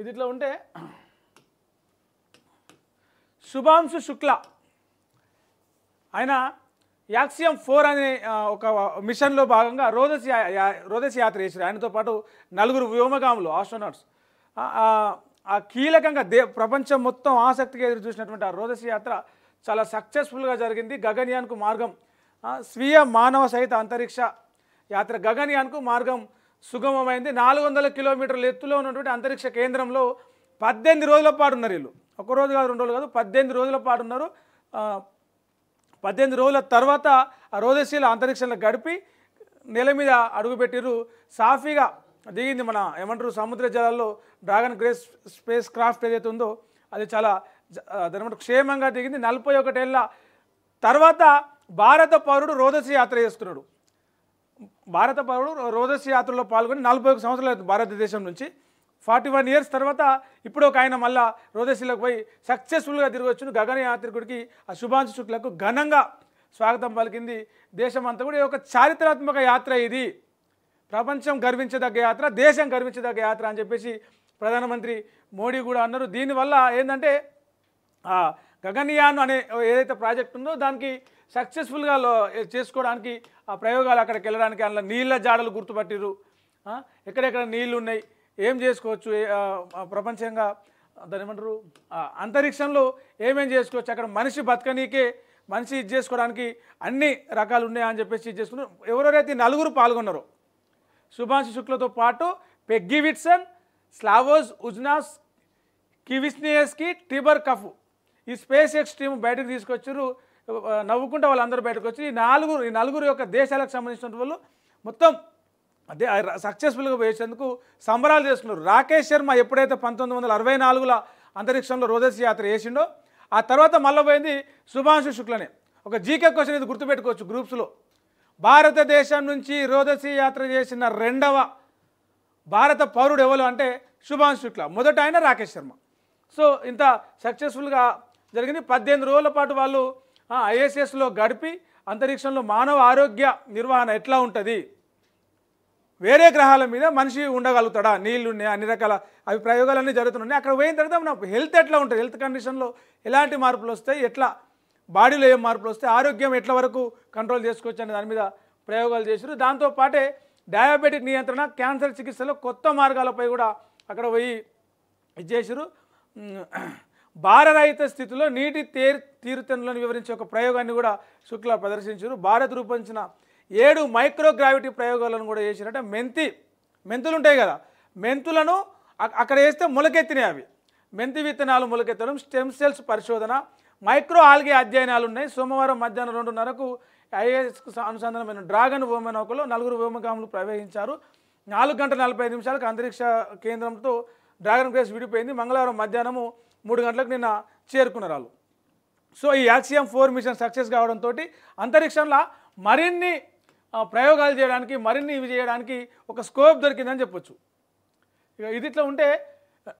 ఇది ఇట్లా ఉంటే శుభాంశు శుక్ల ఆయన యాక్సియం 4 అనే ఒక మిషన్లో భాగంగా రోదసి యాత్ర చేశారు. ఆయనతో పాటు 4 వ్యోమగాములు ఆస్ట్రోనాట్స్. ఆ కీలకంగా ప్రపంచం మొత్తం ఆసక్తిగా ఎదురు చూసినటువంటి ఆ రోదసి యాత్ర చాలా సక్సెస్ఫుల్గా జరిగింది. గగన్యాన్కు మార్గం స్వీయ మానవ సహిత అంతరిక్ష యాత్ర గగన్యాన్కు మార్గం సుగమమైంది. 400 కిలోమీటర్ల ఎత్తులో ఉన్నటువంటి అంతరిక్ష కేంద్రంలో 18 రోజుల పాటు ఉన్నారు. వీళ్ళు ఒక రోజు కాదు 2 రోజులు కాదు 18 రోజుల పాటు ఉన్నారు. 18 రోజుల తర్వాత ఆ రోదసీల అంతరిక్షంలో గడిపి నెల మీద అడుగుపెట్టిరు. సాఫీగా దిగింది మన ఏమంటారు సముద్ర జలాల్లో డ్రాగన్ గ్రేస్ స్పేస్ క్రాఫ్ట్ ఏదైతే ఉందో అది చాలా దాని క్షేమంగా దిగింది. 41 ఏళ్ళ తర్వాత భారత పౌరుడు రోదసి యాత్ర చేస్తున్నాడు. భారత పౌరుడు రోదసి యాత్రలో పాల్గొని 41 సంవత్సరాలు అవుతుంది భారతదేశం నుంచి. 41 ఇయర్స్ తర్వాత ఇప్పుడు ఒక ఆయన మళ్ళా రోదసీలకు పోయి సక్సెస్ఫుల్గా తిరిగి వచ్చిన గగనయాత్రికుడికి ఆ శుభాంశు శుక్లకు ఘనంగా స్వాగతం పలికింది దేశమంతా కూడా. ఇది ఒక చారిత్రాత్మక యాత్ర, ఇది ప్రపంచం గర్వించదగ్గ యాత్ర, దేశం గర్వించదగ్గ యాత్ర అని చెప్పేసి ప్రధానమంత్రి మోడీ కూడా అన్నారు. దీనివల్ల ఏంటంటే గగన్యాన్ అనే ఏదైతే ప్రాజెక్ట్ ఉందో దానికి సక్సెస్ఫుల్గా చేసుకోవడానికి ఆ ప్రయోగాలు అక్కడికి వెళ్ళడానికి అందులో నీళ్ళ జాడలు గుర్తుపట్టిరు. ఎక్కడెక్కడ నీళ్ళు ఉన్నాయి, ఏం చేసుకోవచ్చు, ప్రపంచంగా దాని ఏమంటారు అంతరిక్షంలో ఏమేం చేసుకోవచ్చు, అక్కడ మనిషి బతకనీకే మనిషి ఇది చేసుకోవడానికి అన్ని రకాలు ఉన్నాయని చెప్పేసి ఇది చేసుకున్నారు. ఎవరెవరైతే 4 పాల్గొన్నారో శుభాంశు శుక్లతో పాటు పెగ్గీ విట్సన్, స్లావోజ్ ఉజ్నాస్, కివిస్నియస్కి, టిబర్ కఫ్ ఈ స్పేస్ ఎక్స్ టీమ్ బయటకు తీసుకొచ్చారు. నవ్వుకుంటే వాళ్ళందరూ బయటకు వచ్చి ఈ నలుగురు యొక్క దేశాలకు సంబంధించిన వాళ్ళు మొత్తం అదే సక్సెస్ఫుల్గా వేసేందుకు సంబరాలు చేస్తున్నారు. రాకేష్ శర్మ ఎప్పుడైతే 1964లో అంతరిక్షంలో రోదసి యాత్ర చేసిండో ఆ తర్వాత మళ్ళీ పోయింది శుభాంశు శుక్లనే. ఒక జీకే క్వశ్చన్ ఇది గుర్తుపెట్టుకోవచ్చు గ్రూప్స్లో. భారతదేశం నుంచి రోదసి యాత్ర చేసిన 2వ భారత పౌరుడు ఎవరు అంటే శుభాంశు శుక్ల, మొదట ఆయన రాకేష్ శర్మ. సో ఇంత సక్సెస్ఫుల్గా జరిగింది. 18 రోజుల పాటు వాళ్ళు ఐఎస్ఎస్లో గడిపి అంతరిక్షంలో మానవ ఆరోగ్య నిర్వహణ ఎట్లా ఉంటుంది, వేరే గ్రహాల మీద మనిషి ఉండగలుగుతాడా, నీళ్ళు ఉన్నాయి, అన్ని రకాల అవి ప్రయోగాలన్నీ జరుగుతున్నాయి. అక్కడ పోయిన తర్వాత మన హెల్త్ ఎట్లా ఉంటుంది, హెల్త్ కండిషన్లో ఎలాంటి మార్పులు వస్తాయి, ఎట్లా బాడీలో ఏం మార్పులు వస్తాయి, ఆరోగ్యం ఎట్లా వరకు కంట్రోల్ చేసుకోవచ్చు అనే దాని మీద ప్రయోగాలు చేశారు. దాంతోపాటే డయాబెటిక్ నియంత్రణ, క్యాన్సర్ చికిత్సలో కొత్త మార్గాలపై కూడా అక్కడ పోయి ఇది చేశారు. భారరహిత స్థితిలో నీటి తీరుతెన్నులను వివరించే ఒక ప్రయోగాన్ని కూడా శుక్ల ప్రదర్శించారు. భారత్ రూపొందించిన 7 మైక్రోగ్రావిటీ ప్రయోగాలను కూడా చేసినట్టే. మెంతులు ఉంటాయి కదా, మెంతులను అక్కడ వేస్తే మొలకెత్తినాయి. అవి మెంతి విత్తనాలు మొలకెత్తడం, స్టెమ్ సెల్స్ పరిశోధన, మైక్రో ఆల్గే అధ్యయనాలు ఉన్నాయి. సోమవారం మధ్యాహ్నం 2:30కు ఐఏఎస్కు అనుసంధానమైన డ్రాగన్ వ్యోమనౌకలో 4 వ్యోమగాములు ప్రవేశించారు. 4 గంటల 45 నిమిషాలకు అంతరిక్ష కేంద్రంతో డ్రాగన్ గ్రేస్ విడిపోయింది. మంగళవారం మధ్యాహ్నము 3 గంటలకు నిన్న చేరుకున్నారు వాళ్ళు. సో ఈ యాక్సియం 4 మిషన్ సక్సెస్ కావడంతో అంతరిక్షంలో మరిన్ని ప్రయోగాలు చేయడానికి, మరిన్ని ఇవి చేయడానికి ఒక స్కోప్ దొరికిందని చెప్పొచ్చు. ఇక ఇది ఇట్లా ఉంటే